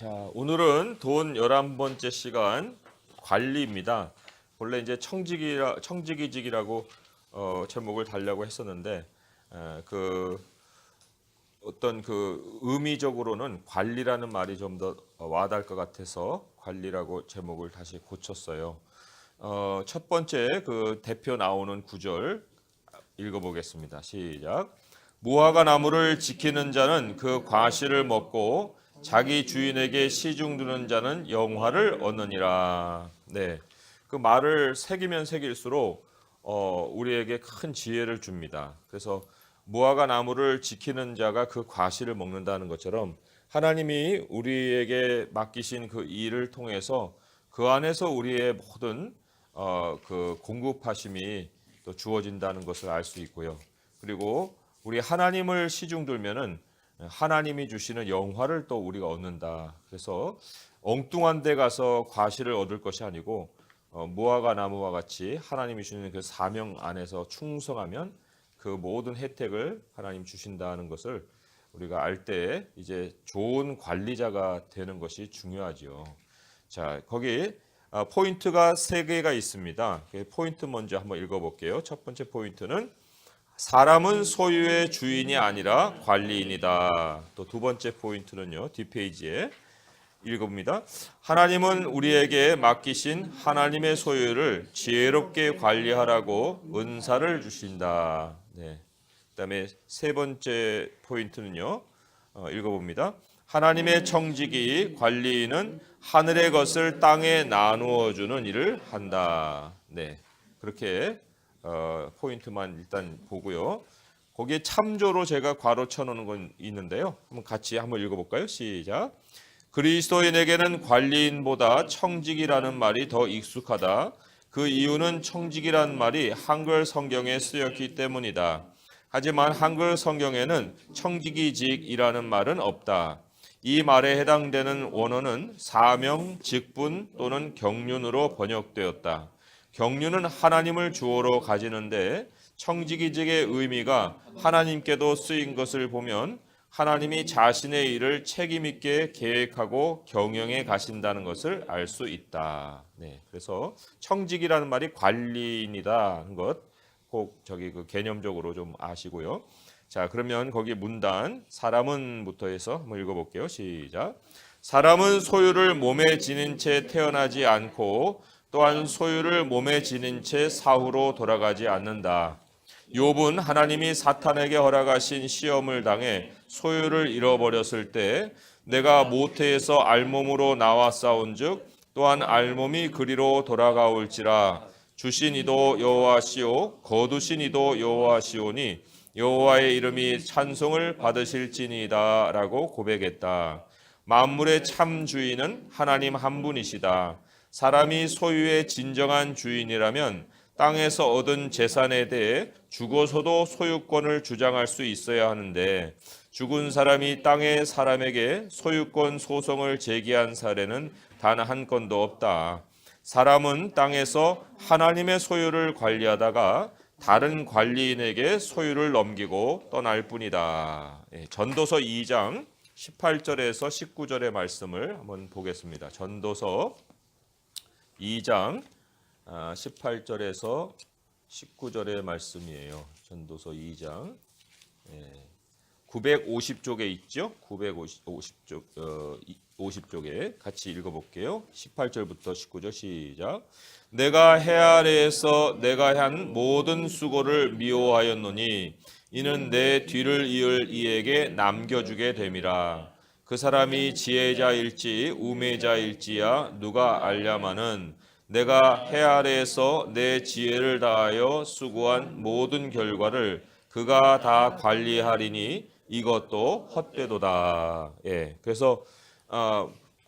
자, 오늘은 돈 11번째 시간 관리입니다. 원래 이제 청지기직이라고 제목을 달려고 했었는데 그 어떤 그 의미적으로는 관리라는 말이 좀 더 와닿을 것 같아서 관리라고 제목을 다시 고쳤어요. 첫 번째 그 대표 나오는 구절 읽어보겠습니다. 시작. 무화과 나무를 지키는 자는 그 과실을 먹고 자기 주인에게 시중 두는 자는 영화를 얻느니라. 네, 그 말을 새기면 새길수록 우리에게 큰 지혜를 줍니다. 그래서 무화과 나무를 지키는 자가 그 과실을 먹는다는 것처럼 하나님이 우리에게 맡기신 그 일을 통해서 그 안에서 우리의 모든 그 공급하심이 또 주어진다는 것을 알 수 있고요. 그리고 우리 하나님을 시중 들면은 하나님이 주시는 영화를 또 우리가 얻는다. 그래서 엉뚱한 데 가서 과실을 얻을 것이 아니고 무화과 나무와 같이 하나님이 주시는 그 사명 안에서 충성하면 그 모든 혜택을 하나님 주신다는 것을 우리가 알 때 이제 좋은 관리자가 되는 것이 중요하지요. 자, 거기 포인트가 세 개가 있습니다. 포인트 먼저 한번 읽어볼게요. 첫 번째 포인트는 사람은 소유의 주인이 아니라 관리인이다. 또 두 번째 포인트는요. 뒷페이지에 읽어봅니다. 하나님은 우리에게 맡기신 하나님의 소유를 지혜롭게 관리하라고 은사를 주신다. 네. 그다음에 세 번째 포인트는요. 읽어봅니다. 하나님의 청지기 관리인은 하늘의 것을 땅에 나누어 주는 일을 한다. 네. 그렇게 포인트만 일단 보고요. 거기에 참조로 제가 괄호 쳐놓는 건 있는데요. 한번 같이 한번 읽어볼까요? 시작. 그리스도인에게는 관리인보다 청직이라는 말이 더 익숙하다. 그 이유는 청직이라는 말이 한글 성경에 쓰였기 때문이다. 하지만 한글 성경에는 청지기직이라는 말은 없다. 이 말에 해당되는 원어는 사명, 직분 또는 경륜으로 번역되었다. 경륜은 하나님을 주어로 가지는데 청지기직의 의미가 하나님께도 쓰인 것을 보면 하나님이 자신의 일을 책임 있게 계획하고 경영해 가신다는 것을 알 수 있다. 네, 그래서 청직이라는 말이 관리인이다는 것 꼭 저기 그 개념적으로 좀 아시고요. 자, 그러면 거기 문단 사람은부터 해서 한번 읽어볼게요. 시작. 사람은 소유를 몸에 지닌 채 태어나지 않고 또한 소유를 몸에 지닌 채 사후로 돌아가지 않는다. 욥은 하나님이 사탄에게 허락하신 시험을 당해 소유를 잃어버렸을 때 내가 모태에서 알몸으로 나와 싸운즉 또한 알몸이 그리로 돌아가올지라 주신 이도 여호와시오 거두신 이도 여호와시오니 여호와의 이름이 찬송을 받으실지니이다라고 고백했다. 만물의 참 주인은 하나님 한 분이시다. 사람이 소유의 진정한 주인이라면 땅에서 얻은 재산에 대해 죽어서도 소유권을 주장할 수 있어야 하는데 죽은 사람이 땅의 사람에게 소유권 소송을 제기한 사례는 단 한 건도 없다. 사람은 땅에서 하나님의 소유를 관리하다가 다른 관리인에게 소유를 넘기고 떠날 뿐이다. 전도서 2장 18절에서 19절의 말씀을 한번 보겠습니다. 전도서 2장 18절에서 19절의 말씀이에요. 전도서 2장 950쪽에 있죠. 50쪽에 같이 읽어볼게요. 18절부터 19절 시작. 내가 해 아래에서 내가 한 모든 수고를 미워하였노니 이는 내 뒤를 이을 이에게 남겨주게 됨이라. 그 사람이 지혜자일지 우매자일지야 누가 알랴마는 내가 해 아래에서 내 지혜를 다하여 수고한 모든 결과를 그가 다 관리하리니 이것도 헛되도다. 예, 그래서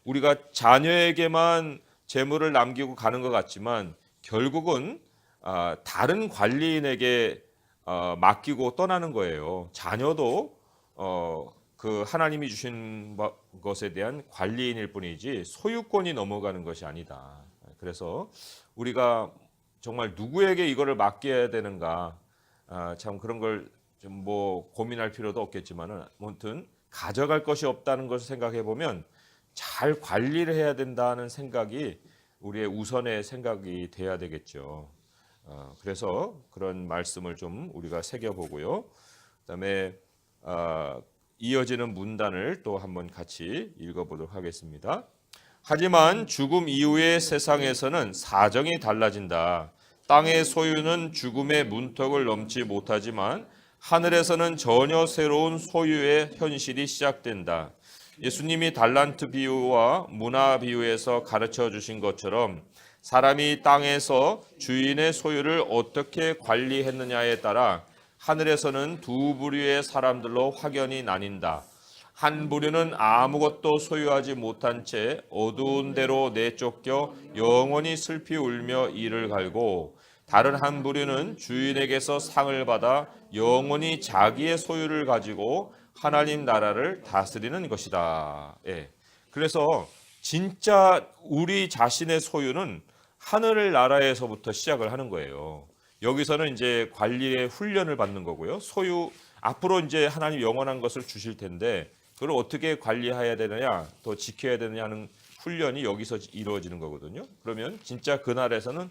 우리가 자녀에게만 재물을 남기고 가는 것 같지만 결국은 다른 관리인에게 맡기고 떠나는 거예요. 자녀도 그 하나님이 주신 것에 대한 관리인일 뿐이지 소유권이 넘어가는 것이 아니다. 그래서 우리가 정말 누구에게 이거를 맡겨야 되는가 참 그런 걸 좀 뭐 고민할 필요도 없겠지만은 아무튼 가져갈 것이 없다는 것을 생각해 보면 잘 관리를 해야 된다는 생각이 우리의 우선의 생각이 돼야 되겠죠. 그래서 그런 말씀을 좀 우리가 새겨보고요. 그다음에 이어지는 문단을 또 한번 같이 읽어보도록 하겠습니다. 하지만 죽음 이후의 세상에서는 사정이 달라진다. 땅의 소유는 죽음의 문턱을 넘지 못하지만 하늘에서는 전혀 새로운 소유의 현실이 시작된다. 예수님이 달란트 비유와 문화 비유에서 가르쳐 주신 것처럼 사람이 땅에서 주인의 소유를 어떻게 관리했느냐에 따라 하늘에서는 두 부류의 사람들로 확연히 나뉜다. 한 부류는 아무것도 소유하지 못한 채 어두운 데로 내쫓겨 영원히 슬피 울며 이를 갈고, 다른 한 부류는 주인에게서 상을 받아 영원히 자기의 소유를 가지고 하나님 나라를 다스리는 것이다. 예. 그래서 진짜 우리 자신의 소유는 하늘 나라에서부터 시작을 하는 거예요. 여기서는 이제 관리의 훈련을 받는 거고요. 소유 앞으로 이제 하나님 영원한 것을 주실 텐데 그걸 어떻게 관리해야 되느냐, 또 지켜야 되느냐 하는 훈련이 여기서 이루어지는 거거든요. 그러면 진짜 그날에서는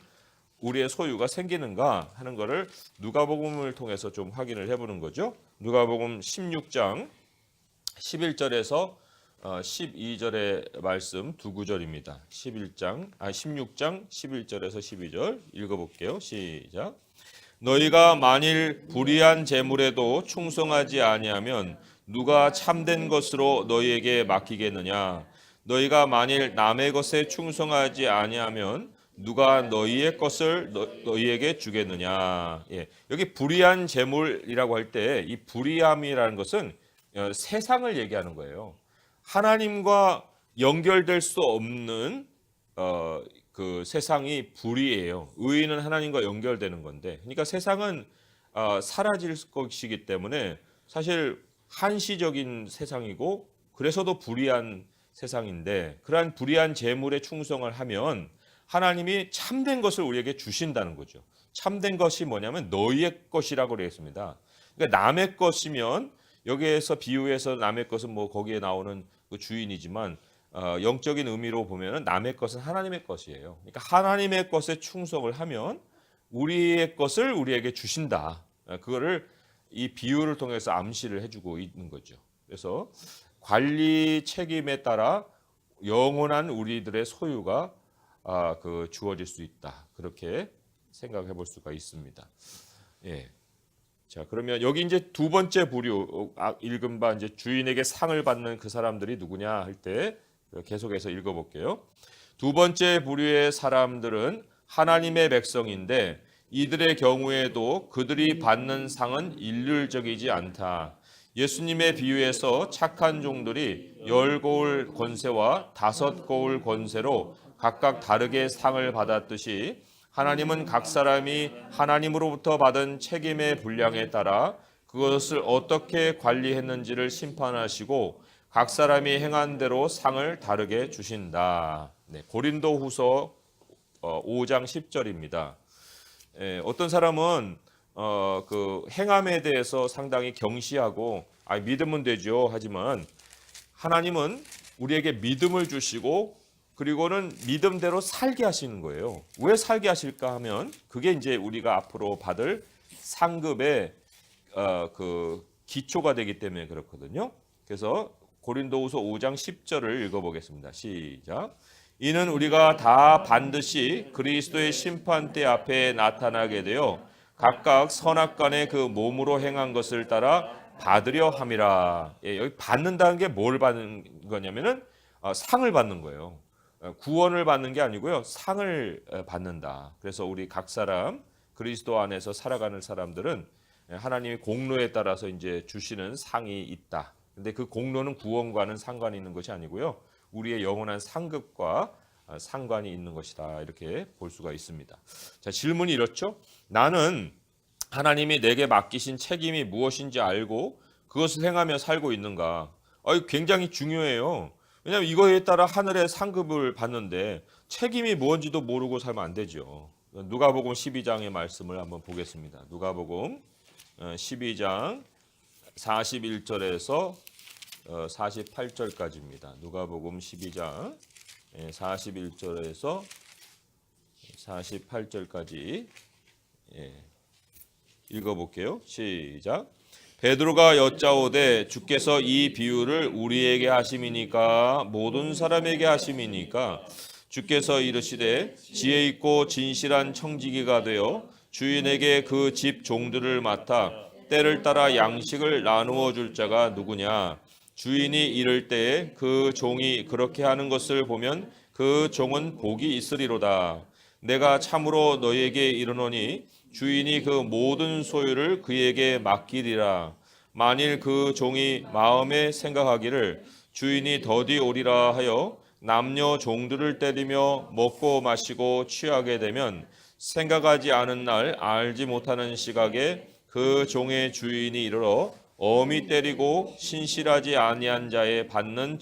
우리의 소유가 생기는가 하는 것을 누가복음을 통해서 좀 확인을 해보는 거죠. 누가복음 16장 11절에서 12절의 말씀 두 구절입니다. 16장 11절에서 12절 읽어볼게요. 시작. 너희가 만일 불의한 재물에도 충성하지 아니하면 누가 참된 것으로 너희에게 맡기겠느냐? 너희가 만일 남의 것에 충성하지 아니하면 누가 너희의 것을 너희에게 주겠느냐? 예. 여기 불의한 재물이라고 할 때 이 불의함이라는 것은 세상을 얘기하는 거예요. 하나님과 연결될 수 없는 그 세상이 불의예요. 의인은 하나님과 연결되는 건데, 그러니까 세상은 사라질 것이기 때문에 사실 한시적인 세상이고 그래서도 불의한 세상인데, 그러한 불의한 재물에 충성을 하면 하나님이 참된 것을 우리에게 주신다는 거죠. 참된 것이 뭐냐면 너희의 것이라고 그랬습니다. 그러니까 남의 것이면 여기에서 비유해서 남의 것은 뭐 거기에 나오는 그 주인이지만 영적인 의미로 보면은 남의 것은 하나님의 것이에요. 그러니까 하나님의 것에 충성을 하면 우리의 것을 우리에게 주신다. 그거를 이 비유를 통해서 암시를 해주고 있는 거죠. 그래서 관리 책임에 따라 영원한 우리들의 소유가 주어질 수 있다. 그렇게 생각해 볼 수가 있습니다. 예. 자, 그러면 여기 이제 두 번째 부류 읽은 바 이제 주인에게 상을 받는 그 사람들이 누구냐 할 때 계속해서 읽어볼게요. 두 번째 부류의 사람들은 하나님의 백성인데 이들의 경우에도 그들이 받는 상은 일률적이지 않다. 예수님의 비유에서 착한 종들이 10고울 권세와 5고울 권세로 각각 다르게 상을 받았듯이 하나님은 각 사람이 하나님으로부터 받은 책임의 분량에 따라 그것을 어떻게 관리했는지를 심판하시고 각 사람이 행한 대로 상을 다르게 주신다. 네, 고린도후서 5장 10절입니다. 어떤 사람은 그 행함에 대해서 상당히 경시하고 믿으면 되죠 하지만 하나님은 우리에게 믿음을 주시고 그리고는 믿음대로 살게 하시는 거예요. 왜 살게 하실까 하면 그게 이제 우리가 앞으로 받을 상급의 그 기초가 되기 때문에 그렇거든요. 그래서 고린도후서 5장 10절을 읽어보겠습니다. 시작. 이는 우리가 다 반드시 그리스도의 심판대 앞에 나타나게 되어 각각 선악간에 그 몸으로 행한 것을 따라 받으려 함이라. 예, 여기 받는다는 게 뭘 받는 거냐면은 상을 받는 거예요. 구원을 받는 게 아니고요. 상을 받는다. 그래서 우리 각 사람 그리스도 안에서 살아가는 사람들은 하나님의 공로에 따라서 이제 주시는 상이 있다. 근데 그 공로는 구원과는 상관이 있는 것이 아니고요. 우리의 영원한 상급과 상관이 있는 것이다. 이렇게 볼 수가 있습니다. 자, 질문이 이렇죠. 나는 하나님이 내게 맡기신 책임이 무엇인지 알고 그것을 행하며 살고 있는가? 굉장히 중요해요. 왜냐하면 이거에 따라 하늘의 상급을 받는데 책임이 뭔지도 모르고 살면 안 되죠. 누가복음 12장의 말씀을 한번 보겠습니다. 누가복음 12장 41절에서 48절까지입니다. 누가복음 12장 41절에서 48절까지 읽어볼게요. 시작. 베드로가 여짜오되 주께서 이 비유를 우리에게 하심이니까 모든 사람에게 하심이니까 주께서 이르시되 지혜 있고 진실한 청지기가 되어 주인에게 그 집 종들을 맡아 때를 따라 양식을 나누어 줄 자가 누구냐. 주인이 이를 때에 그 종이 그렇게 하는 것을 보면 그 종은 복이 있으리로다. 내가 참으로 너희에게 이르노니 주인이 그 모든 소유를 그에게 맡기리라. 만일 그 종이 마음에 생각하기를 주인이 더디 오리라 하여 남녀 종들을 때리며 먹고 마시고 취하게 되면 생각하지 않은 날 알지 못하는 시각에 그 종의 주인이 이르러 엄히 때리고 신실하지 아니한 자의 받는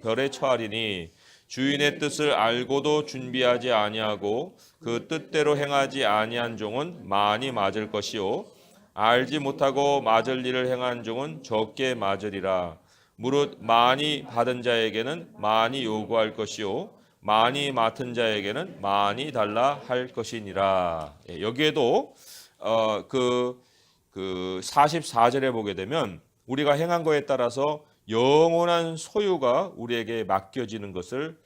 벌에 처하리니 주인의 뜻을 알고도 준비하지 아니하고 그 뜻대로 행하지 아니한 종은 많이 맞을 것이요 알지 못하고 맞을 일을 행한 종은 적게 맞으리라. 무릇 많이 받은 자에게는 많이 요구할 것이요 많이 맡은 자에게는 많이 달라 할 것이니라. 여기에도 그 44절에 보게 되면 우리가 행한 거에 따라서 영원한 소유가 우리에게 맡겨지는 것을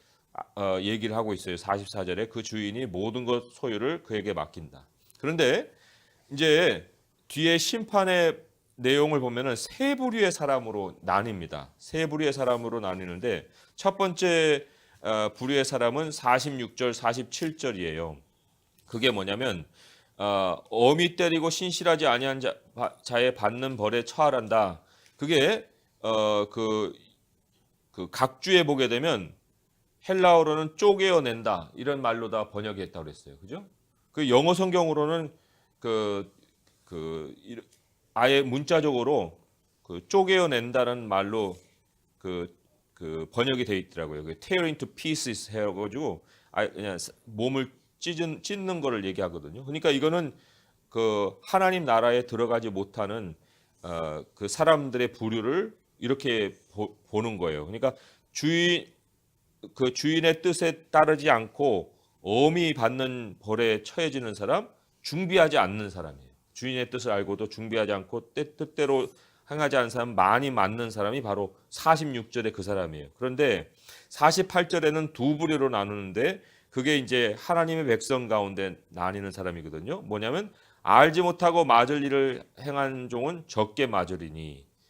얘기를 하고 있어요. 44절에 그 주인이 모든 것 소유를 그에게 맡긴다. 그런데 이제 뒤에 심판의 내용을 보면은 세 부류의 사람으로 나뉩니다. 세 부류의 사람으로 나뉘는데 첫 번째 부류의 사람은 46절, 47절이에요. 그게 뭐냐면 엄히 때리고 신실하지 아니한 자의 받는 벌에 처하란다. 그게 그 각주에 보게 되면 헬라어로는 쪼개어낸다 이런 말로 다 번역했다고 그랬어요. 그죠? 그 영어 성경으로는 아예 문자적으로 쪼개어낸다는 말로 번역이 되어 있더라고요. tear into pieces 해가지고 그냥 몸을 찢는 거를 얘기하거든요. 그러니까 이거는 하나님 나라에 들어가지 못하는 그 사람들의 부류를 이렇게 보는 거예요. 그러니까 주인의 뜻에 따르지 않고 엄히 받는 벌에 처해지는 사람, 중비하지 않는 사람이에요. 주인의 뜻을 알고도 중비하지 않고 뜻대로 행하지 않는 사람, 많이 맞는 사람이 바로 46절의 그 사람이에요. 그런데 48절에는 두 부류로 나누는데 그게 이제 하나님의 백성 가운데 나뉘는 사람이거든요. 뭐냐면 알지 못하고 맞을 일을 행한 종은 적게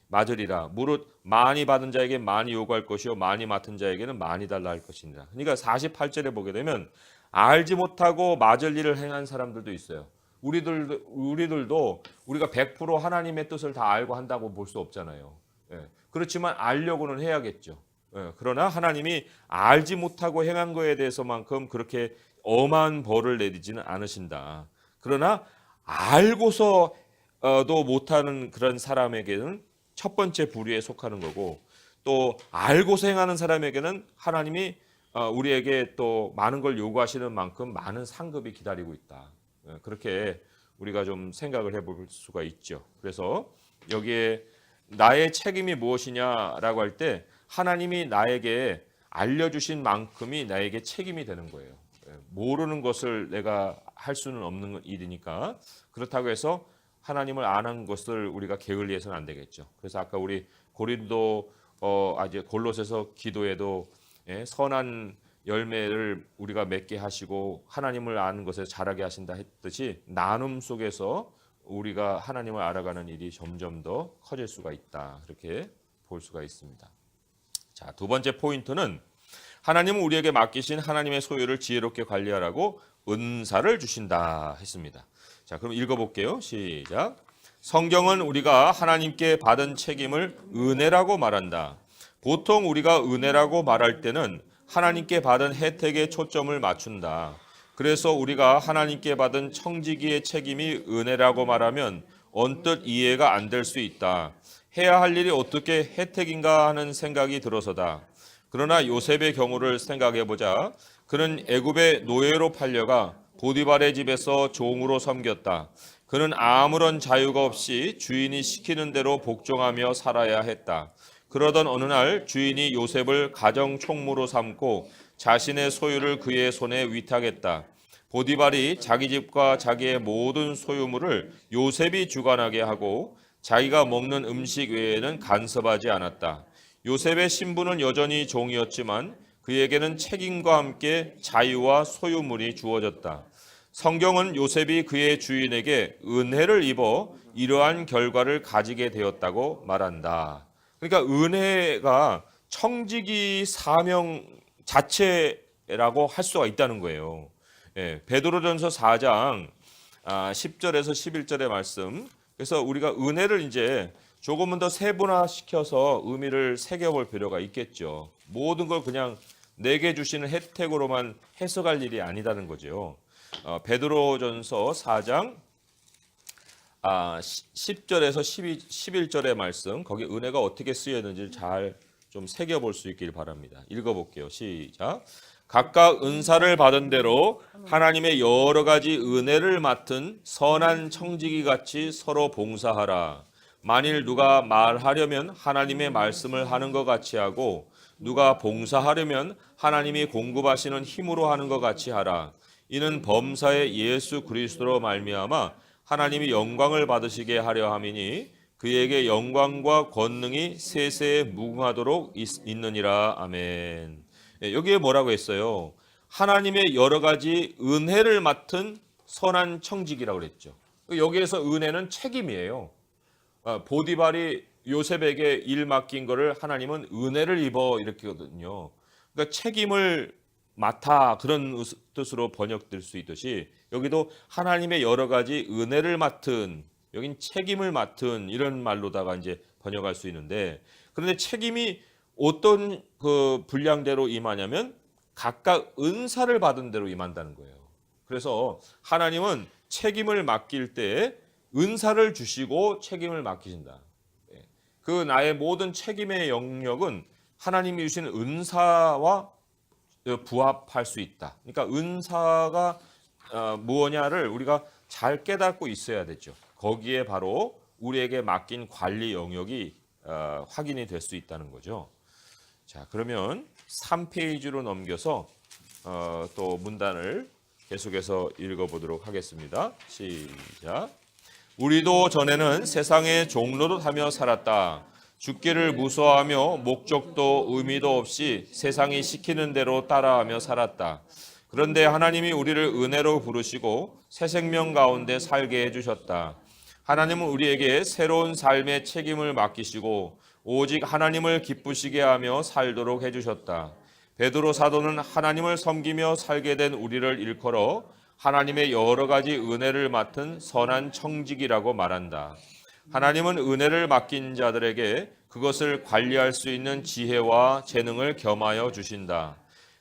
맞으리라. 무릇 많이 받은 자에게 많이 요구할 것이요 많이 맡은 자에게는 많이 달라 할 것이니라. 그러니까 48절에 보게 되면 알지 못하고 맞을 일을 행한 사람들도 있어요. 우리들도 우리가 100% 하나님의 뜻을 다 알고 한다고 볼 수 없잖아요. 그렇지만 알려고는 해야겠죠. 그러나 하나님이 알지 못하고 행한 거에 대해서만큼 그렇게 엄한 벌을 내리지는 않으신다. 그러나 알고서도 못하는 그런 사람에게는 첫 번째 부류에 속하는 거고, 또 알고서 행하는 사람에게는 하나님이 우리에게 또 많은 걸 요구하시는 만큼 많은 상급이 기다리고 있다. 그렇게 우리가 좀 생각을 해볼 수가 있죠. 그래서 여기에 나의 책임이 무엇이냐라고 할 때 하나님이 나에게 알려주신 만큼이 나에게 책임이 되는 거예요. 모르는 것을 내가 할 수는 없는 일이니까. 그렇다고 해서 하나님을 안 한 것을 우리가 게을리해서는 안 되겠죠. 그래서 아까 우리 골로새서 기도에도 선한 열매를 우리가 맺게 하시고 하나님을 아는 것에 자라게 하신다 했듯이 나눔 속에서 우리가 하나님을 알아가는 일이 점점 더 커질 수가 있다. 그렇게 볼 수가 있습니다. 자, 두 번째 포인트는 하나님은 우리에게 맡기신 하나님의 소유를 지혜롭게 관리하라고 은사를 주신다 했습니다. 자, 그럼 읽어볼게요. 시작. 성경은 우리가 하나님께 받은 책임을 은혜라고 말한다. 보통 우리가 은혜라고 말할 때는 하나님께 받은 혜택에 초점을 맞춘다. 그래서 우리가 하나님께 받은 청지기의 책임이 은혜라고 말하면 언뜻 이해가 안 될 수 있다. 해야 할 일이 어떻게 혜택인가 하는 생각이 들어서다. 그러나 요셉의 경우를 생각해보자. 그는 애굽의 노예로 팔려가 보디발의 집에서 종으로 섬겼다. 그는 아무런 자유가 없이 주인이 시키는 대로 복종하며 살아야 했다. 그러던 어느 날 주인이 요셉을 가정 총무로 삼고 자신의 소유를 그의 손에 위탁했다. 보디발이 자기 집과 자기의 모든 소유물을 요셉이 주관하게 하고 자기가 먹는 음식 외에는 간섭하지 않았다. 요셉의 신분은 여전히 종이었지만 그에게는 책임과 함께 자유와 소유물이 주어졌다. 성경은 요셉이 그의 주인에게 은혜를 입어 이러한 결과를 가지게 되었다고 말한다. 그러니까 은혜가 청지기 사명 자체라고 할 수가 있다는 거예요. 베드로전서 4장 10절에서 11절의 말씀. 그래서 우리가 은혜를 이제 조금은 더 세분화시켜서 의미를 새겨볼 필요가 있겠죠. 모든 걸 그냥 내게 주시는 혜택으로만 해석할 일이 아니다는 거죠. 베드로전서 4장 10절에서 11절의 말씀, 거기 은혜가 어떻게 쓰였는지 잘 좀 새겨볼 수 있길 바랍니다. 읽어볼게요. 시작. 각각 은사를 받은 대로 하나님의 여러 가지 은혜를 맡은 선한 청지기 같이 서로 봉사하라. 만일 누가 말하려면 하나님의 말씀을 하는 것 같이 하고 누가 봉사하려면 하나님이 공급하시는 힘으로 하는 것 같이 하라. 이는 범사의 예수 그리스도로 말미암아 하나님이 영광을 받으시게 하려 함이니 그에게 영광과 권능이 세세에 무궁하도록 있느니라. 아멘. 여기에 뭐라고 했어요? 하나님의 여러 가지 은혜를 맡은 선한 청지기라고 그랬죠. 여기에서 은혜는 책임이에요. 보디발이 요셉에게 일 맡긴 거를 하나님은 은혜를 입어 이렇게거든요. 그러니까 책임을 맡아 그런 뜻으로 번역될 수 있듯이 여기도 하나님의 여러 가지 은혜를 맡은, 여긴 책임을 맡은 이런 말로다가 이제 번역할 수 있는데, 그런데 책임이 어떤 그 분량대로 임하냐면 각각 은사를 받은 대로 임한다는 거예요. 그래서 하나님은 책임을 맡길 때 은사를 주시고 책임을 맡기신다. 그 나의 모든 책임의 영역은 하나님이 주신 은사와 부합할 수 있다. 그러니까 은사가 무엇냐를 우리가 잘 깨닫고 있어야 되죠. 거기에 바로 우리에게 맡긴 관리 영역이 확인이 될 수 있다는 거죠. 자, 그러면 3페이지로 넘겨서 또 문단을 계속해서 읽어보도록 하겠습니다. 시작. 우리도 전에는 세상의 종노릇하며 살았다. 죽기를 무서워하며 목적도 의미도 없이 세상이 시키는 대로 따라하며 살았다. 그런데 하나님이 우리를 은혜로 부르시고 새 생명 가운데 살게 해주셨다. 하나님은 우리에게 새로운 삶의 책임을 맡기시고 오직 하나님을 기쁘시게 하며 살도록 해주셨다. 베드로 사도는 하나님을 섬기며 살게 된 우리를 일컬어 하나님의 여러 가지 은혜를 맡은 선한 청지기라고 말한다. 하나님은 은혜를 맡긴 자들에게 그것을 관리할 수 있는 지혜와 재능을 겸하여 주신다.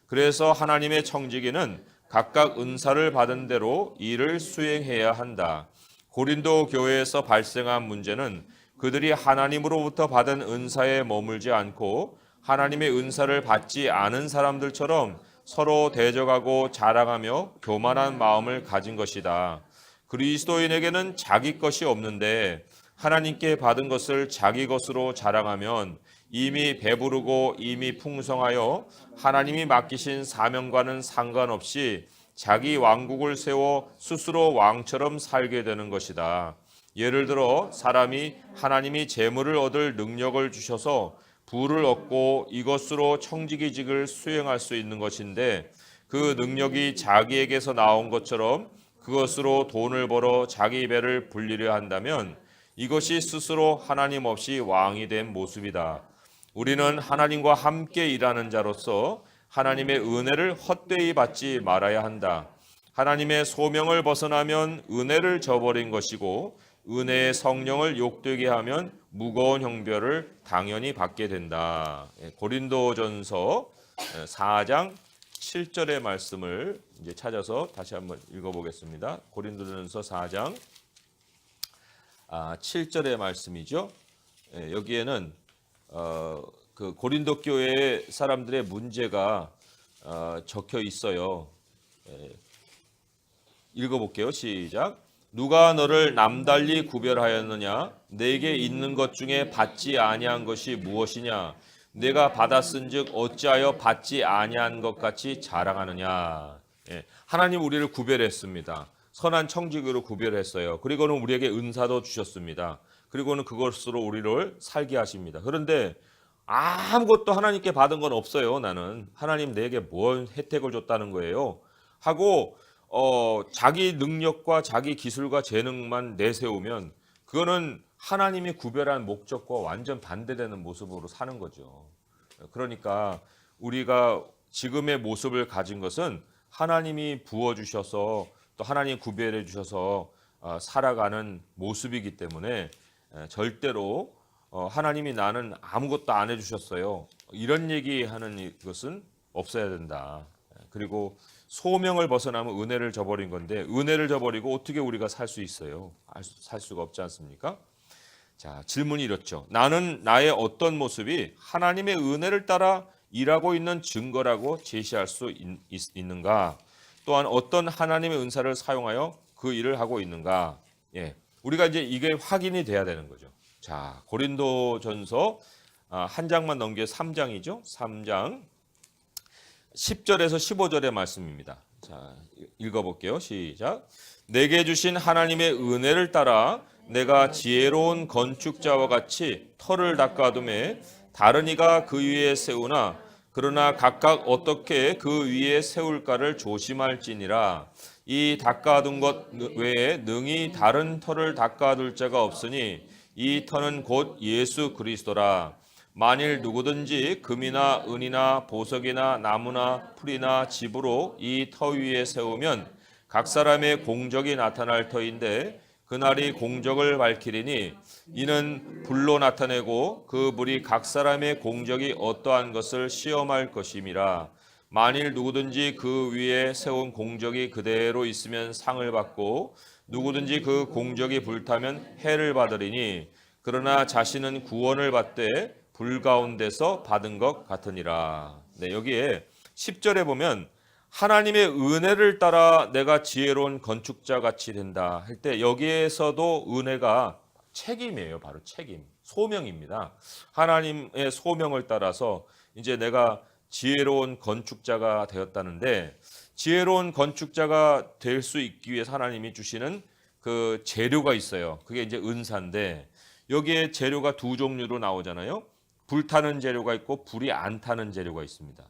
그래서 하나님의 청지기는 각각 은사를 받은 대로 일을 수행해야 한다. 고린도 교회에서 발생한 문제는 그들이 하나님으로부터 받은 은사에 머물지 않고 하나님의 은사를 받지 않은 사람들처럼 서로 대적하고 자랑하며 교만한 마음을 가진 것이다. 그리스도인에게는 자기 것이 없는데 하나님께 받은 것을 자기 것으로 자랑하면 이미 배부르고 이미 풍성하여 하나님이 맡기신 사명과는 상관없이 자기 왕국을 세워 스스로 왕처럼 살게 되는 것이다. 예를 들어 사람이 하나님이 재물을 얻을 능력을 주셔서 부를 얻고 이것으로 청지기직을 수행할 수 있는 것인데 그 능력이 자기에게서 나온 것처럼 그것으로 돈을 벌어 자기 배를 불리려 한다면 이것이 스스로 하나님 없이 왕이 된 모습이다. 우리는 하나님과 함께 일하는 자로서 하나님의 은혜를 헛되이 받지 말아야 한다. 하나님의 소명을 벗어나면 은혜를 저버린 것이고 은혜의 성령을 욕되게 하면 무거운 형벌을 당연히 받게 된다. 고린도전서 4장 7절의 말씀을 이제 찾아서 다시 한번 읽어보겠습니다. 고린도전서 4장 7절의 말씀이죠. 여기에는 그 고린도 교회 사람들의 문제가 적혀 있어요. 읽어볼게요. 시작. 누가 너를 남달리 구별하였느냐? 내게 있는 것 중에 받지 아니한 것이 무엇이냐? 내가 받았은즉 어찌하여 받지 아니한 것 같이 자랑하느냐? 예, 하나님 우리를 구별했습니다. 선한 청지기로 구별했어요. 그리고는 우리에게 은사도 주셨습니다. 그리고는 그것으로 우리를 살게 하십니다. 그런데 아무것도 하나님께 받은 건 없어요. 나는 하나님 내게 뭔 혜택을 줬다는 거예요 하고 자기 능력과 자기 기술과 재능만 내세우면 그거는 하나님이 구별한 목적과 완전 반대되는 모습으로 사는 거죠. 그러니까 우리가 지금의 모습을 가진 것은 하나님이 부어주셔서 또 하나님 구별해 주셔서 살아가는 모습이기 때문에 절대로 하나님이 나는 아무것도 안 해주셨어요. 이런 얘기하는 것은 없어야 된다. 그리고 소명을 벗어나면 은혜를 저버린 건데 은혜를 저버리고 어떻게 우리가 살 수 있어요? 살 수가 없지 않습니까? 자, 질문이 이렇죠. 나는 나의 어떤 모습이 하나님의 은혜를 따라 일하고 있는 증거라고 제시할 수 있는가? 또한 어떤 하나님의 은사를 사용하여 그 일을 하고 있는가? 예, 우리가 이제 이게 확인이 돼야 되는 거죠. 자, 고린도전서 한 장만 넘겨 3장이죠. 3장 10절에서 15절의 말씀입니다. 자, 읽어볼게요. 시작. 내게 주신 하나님의 은혜를 따라 내가 지혜로운 건축자와 같이 터를 닦아둠에 다른 이가 그 위에 세우나 그러나 각각 어떻게 그 위에 세울까를 조심할지니라. 이 닦아둔 것 외에 능히 다른 터를 닦아둘 자가 없으니 이 터는 곧 예수 그리스도라. 만일 누구든지 금이나 은이나 보석이나 나무나 풀이나 집으로 이 터 위에 세우면 각 사람의 공적이 나타날 터인데 그날이 공적을 밝히리니 이는 불로 나타내고 그 불이 각 사람의 공적이 어떠한 것을 시험할 것임이라. 만일 누구든지 그 위에 세운 공적이 그대로 있으면 상을 받고 누구든지 그 공적이 불타면 해를 받으리니 그러나 자신은 구원을 받되 불 가운데서 받은 것 같으니라. 네, 여기에 10절에 보면 하나님의 은혜를 따라 내가 지혜로운 건축자 같이 된다 할 때 여기에서도 은혜가 책임이에요. 바로 책임, 소명입니다. 하나님의 소명을 따라서 이제 내가 지혜로운 건축자가 되었다는데 지혜로운 건축자가 될 수 있기 위해서 하나님이 주시는 그 재료가 있어요. 그게 이제 은사인데 여기에 재료가 두 종류로 나오잖아요. 불타는 재료가 있고 불이 안 타는 재료가 있습니다.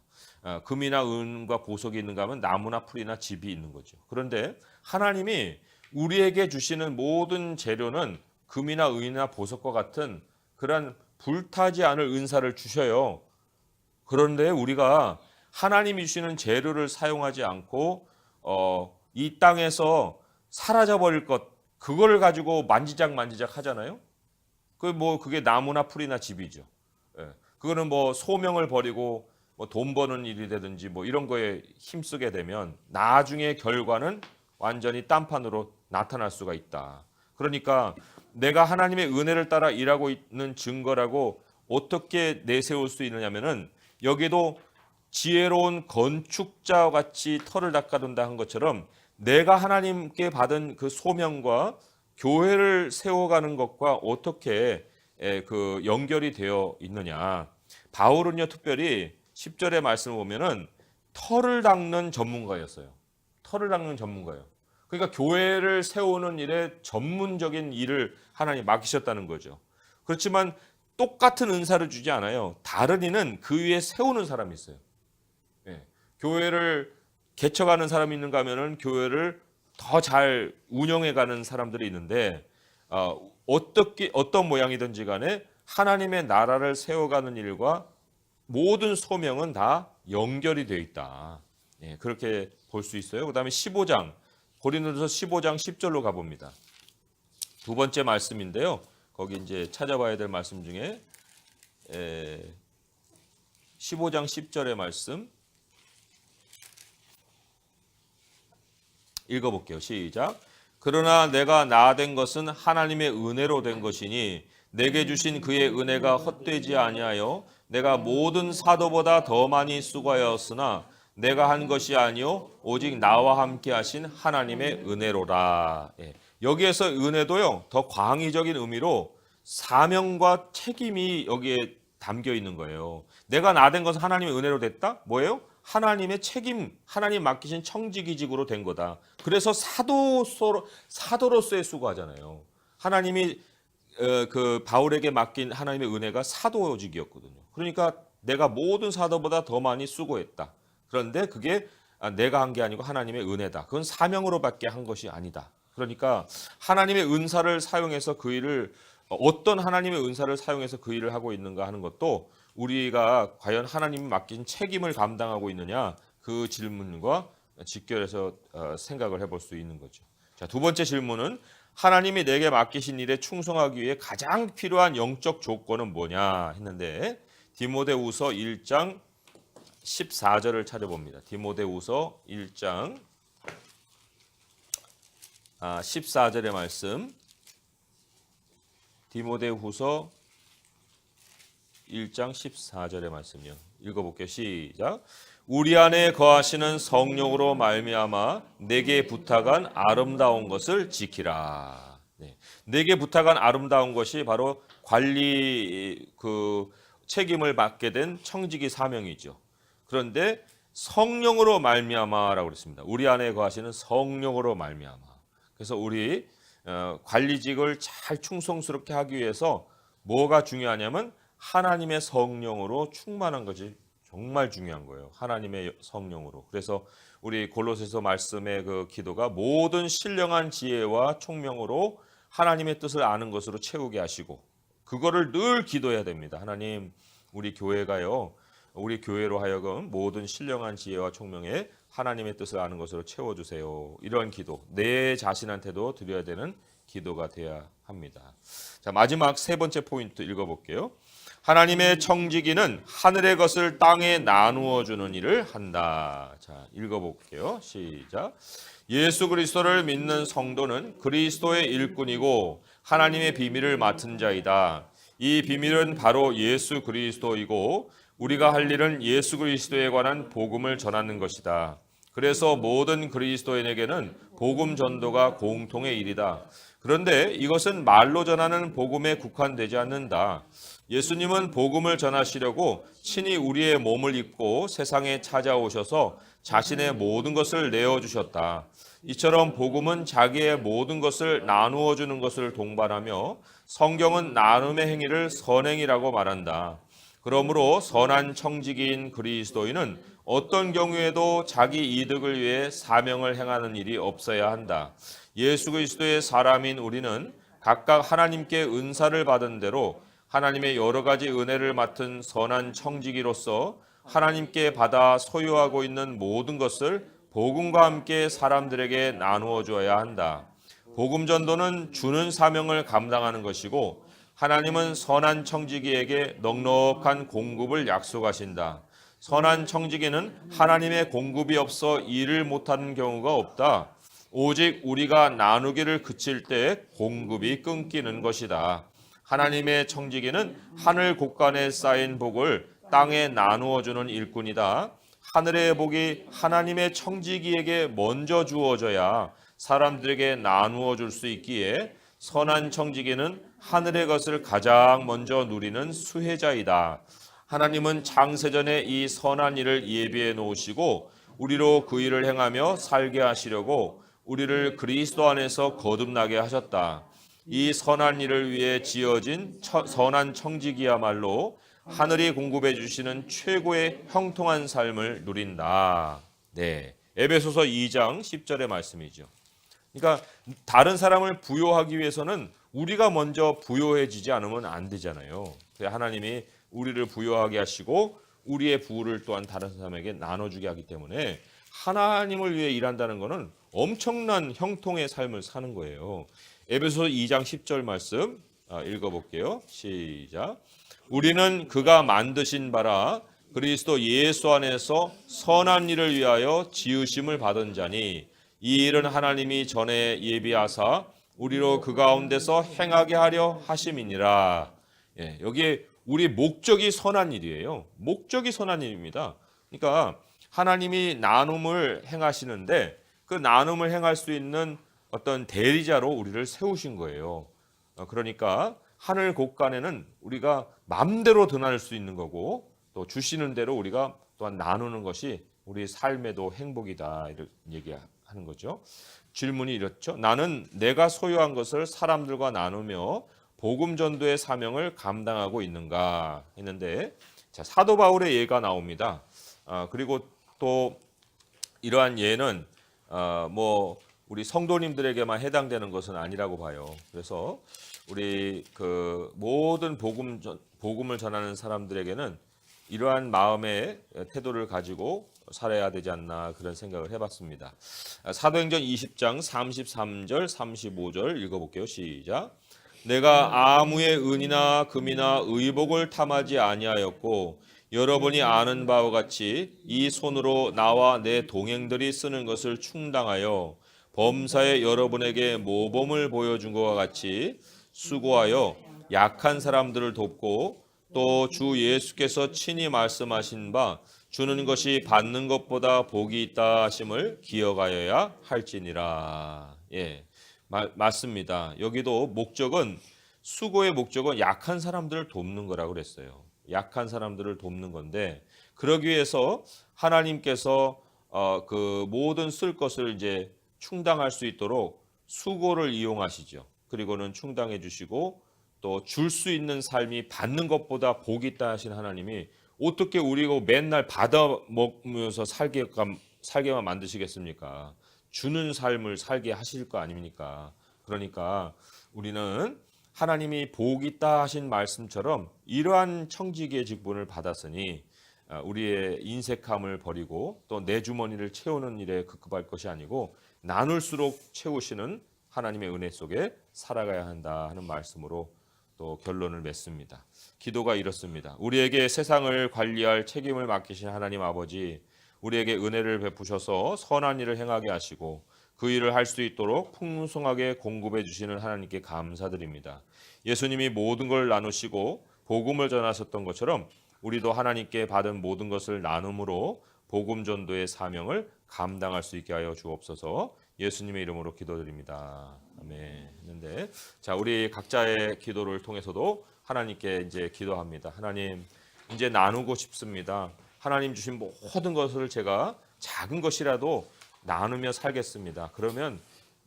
금이나 은과 보석이 있는가 하면 나무나 풀이나 집이 있는 거죠. 그런데 하나님이 우리에게 주시는 모든 재료는 금이나 은이나 보석과 같은 그런 불타지 않을 은사를 주셔요. 그런데 우리가 하나님이 주시는 재료를 사용하지 않고 이 땅에서 사라져 버릴 것 그걸 가지고 만지작 하잖아요. 그게 나무나 풀이나 집이죠. 예. 그거는 뭐 소명을 버리고 뭐 돈 버는 일이 되든지 뭐 이런 거에 힘쓰게 되면 나중에 결과는 완전히 딴판으로 나타날 수가 있다. 그러니까 내가 하나님의 은혜를 따라 일하고 있는 증거라고 어떻게 내세울 수 있느냐면은 여기도 지혜로운 건축자와 같이 터를 닦아둔다 한 것처럼 내가 하나님께 받은 그 소명과 교회를 세워가는 것과 어떻게 그 연결이 되어 있느냐. 바울은요 특별히 10절의 말씀을 보면은 터를 닦는 전문가였어요. 터를 닦는 전문가예요. 그러니까 교회를 세우는 일에 전문적인 일을 하나님 맡기셨다는 거죠. 그렇지만 똑같은 은사를 주지 않아요. 다른 이는 그 위에 세우는 사람이 있어요. 예. 교회를 개척하는 사람이 있는가 하면은 교회를 더 잘 운영해가는 사람들이 있는데 어떤 모양이든지 간에 하나님의 나라를 세워가는 일과 모든 소명은 다 연결이 되어 있다. 예, 그렇게 볼 수 있어요. 그 다음에 15장 고린도전서 15장 10절로 가봅니다. 두 번째 말씀인데요. 거기 이제 찾아봐야 될 말씀 중에 15장 10절의 말씀 읽어볼게요. 시작. 그러나 내가 나 된 것은 하나님의 은혜로 된 것이니 내게 주신 그의 은혜가 헛되지 아니하여 내가 모든 사도보다 더 많이 수고하였으나 내가 한 것이 아니요 오직 나와 함께 하신 하나님의 은혜로라. 예. 여기에서 은혜도요, 더 광의적인 의미로 사명과 책임이 여기에 담겨 있는 거예요. 내가 나 된 것은 하나님의 은혜로 됐다? 뭐예요? 하나님의 책임, 하나님 맡기신 청지기직으로 된 거다. 그래서 사도로서의 수고하잖아요. 하나님이 그 바울에게 맡긴 하나님의 은혜가 사도직이었거든요. 그러니까 내가 모든 사도보다 더 많이 수고했다. 그런데 그게 내가 한 게 아니고 하나님의 은혜다. 그건 사명으로밖에 한 것이 아니다. 그러니까 하나님의 은사를 사용해서 그 일을 어떤 하나님의 은사를 사용해서 그 일을 하고 있는가 하는 것도 우리가 과연 하나님이 맡긴 책임을 감당하고 있느냐 그 질문과 직결해서 생각을 해볼 수 있는 거죠. 자, 두 번째 질문은 하나님이 내게 맡기신 일에 충성하기 위해 가장 필요한 영적 조건은 뭐냐 했는데 디모데후서 1장 14절을 찾아봅니다. 디모데후서 1장 14절의 말씀. 디모데후서 1장 14절의 말씀이요. 읽어볼게요. 시작. 우리 안에 거하시는 성령으로 말미암아 내게 부탁한 아름다운 것을 지키라. 네. 내게 부탁한 아름다운 것이 바로 관리 책임을 맡게 된 청지기 사명이죠. 그런데 성령으로 말미암아라고 그랬습니다. 우리 안에 거하시는 성령으로 말미암아. 그래서 우리 관리직을 잘 충성스럽게 하기 위해서 뭐가 중요하냐면 하나님의 성령으로 충만한 것이 정말 중요한 거예요. 하나님의 성령으로. 그래서 우리 골로새서 말씀의 그 기도가 모든 신령한 지혜와 총명으로 하나님의 뜻을 아는 것으로 채우게 하시고 그거를 늘 기도해야 됩니다. 하나님, 우리 교회가요. 우리 교회로 하여금 모든 신령한 지혜와 총명에 하나님의 뜻을 아는 것으로 채워주세요. 이런 기도, 내 자신한테도 드려야 되는 기도가 돼야 합니다. 자, 마지막 세 번째 포인트 읽어볼게요. 하나님의 청지기는 하늘의 것을 땅에 나누어 주는 일을 한다. 자, 읽어볼게요. 시작. 예수 그리스도를 믿는 성도는 그리스도의 일꾼이고 하나님의 비밀을 맡은 자이다. 이 비밀은 바로 예수 그리스도이고 우리가 할 일은 예수 그리스도에 관한 복음을 전하는 것이다. 그래서 모든 그리스도인에게는 복음 전도가 공통의 일이다. 그런데 이것은 말로 전하는 복음에 국한되지 않는다. 예수님은 복음을 전하시려고 친히 우리의 몸을 입고 세상에 찾아오셔서 자신의 모든 것을 내어주셨다. 이처럼 복음은 자기의 모든 것을 나누어 주는 것을 동반하며 성경은 나눔의 행위를 선행이라고 말한다. 그러므로 선한 청지기인 그리스도인은 어떤 경우에도 자기 이득을 위해 사명을 행하는 일이 없어야 한다. 예수 그리스도의 사람인 우리는 각각 하나님께 은사를 받은 대로 하나님의 여러 가지 은혜를 맡은 선한 청지기로서 하나님께 받아 소유하고 있는 모든 것을 복음과 함께 사람들에게 나누어 줘야 한다. 복음 전도는 주는 사명을 감당하는 것이고 하나님은 선한 청지기에게 넉넉한 공급을 약속하신다. 선한 청지기는 하나님의 공급이 없어 일을 못하는 경우가 없다. 오직 우리가 나누기를 그칠 때 공급이 끊기는 것이다. 하나님의 청지기는 하늘 곳간에 쌓인 복을 땅에 나누어 주는 일꾼이다. 하늘의 복이 하나님의 청지기에게 먼저 주어져야 사람들에게 나누어 줄 수 있기에 선한 청지기는 하늘의 것을 가장 먼저 누리는 수혜자이다. 하나님은 창세전에 이 선한 일을 예비해 놓으시고 우리로 그 일을 행하며 살게 하시려고 우리를 그리스도 안에서 거듭나게 하셨다. 이 선한 일을 위해 지어진 선한 청지기야말로 하늘이 공급해 주시는 최고의 형통한 삶을 누린다. 네, 에베소서 2장 10절의 말씀이죠. 그러니까 다른 사람을 부요하기 위해서는 우리가 먼저 부요해지지 않으면 안 되잖아요. 하나님이 우리를 부요하게 하시고 우리의 부를 또한 다른 사람에게 나눠주게 하기 때문에 하나님을 위해 일한다는 것은 엄청난 형통의 삶을 사는 거예요. 에베소서 2장 10절 말씀 읽어볼게요. 시작. 우리는 그가 만드신 바라 그리스도 예수 안에서 선한 일을 위하여 지으심을 받은 자니 이 일은 하나님이 전에 예비하사 우리로 그 가운데서 행하게 하려 하심이니라. 예, 여기에 우리 목적이 선한 일이에요. 목적이 선한 일입니다. 그러니까 하나님이 나눔을 행하시는데 그 나눔을 행할 수 있는 어떤 대리자로 우리를 세우신 거예요. 그러니까 하늘 곳간에는 우리가 마음대로 드날 수 있는 거고 또 주시는 대로 우리가 또한 나누는 것이 우리 삶에도 행복이다 이런 얘기하는 거죠. 질문이 이렇죠. 나는 내가 소유한 것을 사람들과 나누며 복음 전도의 사명을 감당하고 있는가 했는데 자, 사도 바울의 예가 나옵니다. 그리고 또 이러한 예는 뭐 우리 성도님들에게만 해당되는 것은 아니라고 봐요. 그래서 우리 그 모든 복음을 전하는 사람들에게는 이러한 마음의 태도를 가지고 살아야 되지 않나 그런 생각을 해봤습니다. 사도행전 20장 33절 35절 읽어볼게요. 시작. 내가 아무의 은이나 금이나 의복을 탐하지 아니하였고 여러분이 아는 바와 같이 이 손으로 나와 내 동행들이 쓰는 것을 충당하여 범사에 여러분에게 모범을 보여준 것과 같이 수고하여 약한 사람들을 돕고 또 주 예수께서 친히 말씀하신 바 주는 것이 받는 것보다 복이 있다 하심을 기억하여야 할지니라. 예, 맞습니다. 여기도 목적은 수고의 목적은 약한 사람들을 돕는 거라고 그랬어요. 약한 사람들을 돕는 건데 그러기 위해서 하나님께서 그 모든 쓸 것을 이제 충당할 수 있도록 수고를 이용하시죠. 그리고는 충당해 주시고 또 줄 수 있는 삶이 받는 것보다 복이 있다 하신 하나님이 어떻게 우리가 맨날 받아 먹으면서 살게만 만드시겠습니까? 주는 삶을 살게 하실 거 아닙니까? 그러니까 우리는 하나님이 복이 있다 하신 말씀처럼 이러한 청지기의 직분을 받았으니 우리의 인색함을 버리고 또 내 주머니를 채우는 일에 급급할 것이 아니고 나눌수록 채우시는 하나님의 은혜 속에 살아가야 한다 하는 말씀으로 또 결론을 맺습니다. 기도가 이렇습니다. 우리에게 세상을 관리할 책임을 맡기신 하나님 아버지, 우리에게 은혜를 베푸셔서 선한 일을 행하게 하시고 그 일을 할 수 있도록 풍성하게 공급해 주시는 하나님께 감사드립니다. 예수님이 모든 걸 나누시고 복음을 전하셨던 것처럼 우리도 하나님께 받은 모든 것을 나눔으로 복음 전도의 사명을 감당할 수 있게 하여 주옵소서. 예수님의 이름으로 기도드립니다. 아멘. 했는데 자, 우리 각자의 기도를 통해서도 하나님께 이제 기도합니다. 하나님, 이제 나누고 싶습니다. 하나님 주신 모든 것을 제가 작은 것이라도 나누며 살겠습니다. 그러면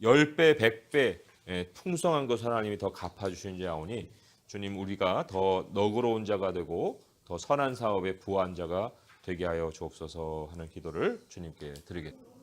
10배, 100배 풍성한 것을 하나님이 더 갚아주시는지 아오니 주님, 우리가 더 너그러운 자가 되고 더 선한 사업의 부한 자가 되게 하여 주옵소서 하는 기도를 주님께 드리겠습니다.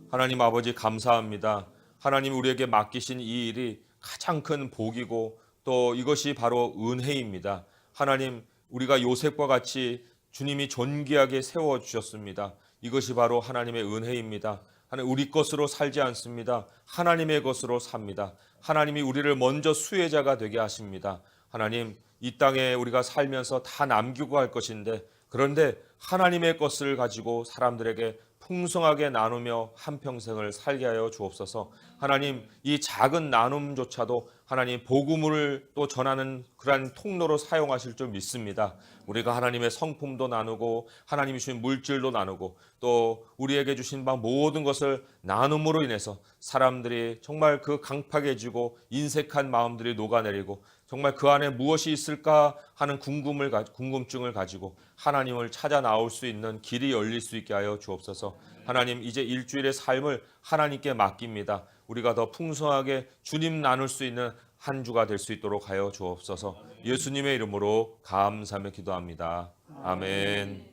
하나님 아버지 감사합니다. 하나님 우리에게 맡기신 이 일이 가장 큰 복이고 또 이것이 바로 은혜입니다. 하나님, 우리가 요셉과 같이 주님이 존귀하게 세워주셨습니다. 이것이 바로 하나님의 은혜입니다. 하나님, 우리 것으로 살지 않습니다. 하나님의 것으로 삽니다. 하나님이 우리를 먼저 수혜자가 되게 하십니다. 하나님, 이 땅에 우리가 살면서 다 남기고 갈 것인데 그런데 하나님의 것을 가지고 사람들에게 풍성하게 나누며 한평생을 살게 하여 주옵소서. 하나님, 이 작은 나눔조차도 하나님 복음을 또 전하는 그러한 통로로 사용하실 줄 믿습니다. 우리가 하나님의 성품도 나누고 하나님이 주신 물질도 나누고 또 우리에게 주신 바 모든 것을 나눔으로 인해서 사람들이 정말 그 강팍해지고 인색한 마음들이 녹아내리고 정말 그 안에 무엇이 있을까 하는 궁금증을 가지고 하나님을 찾아 나올 수 있는 길이 열릴 수 있게 하여 주옵소서. 하나님, 이제 일주일의 삶을 하나님께 맡깁니다. 우리가 더 풍성하게 주님 나눌 수 있는 한 주가 될 수 있도록 하여 주옵소서. 예수님의 이름으로 감사하며 기도합니다. 아멘.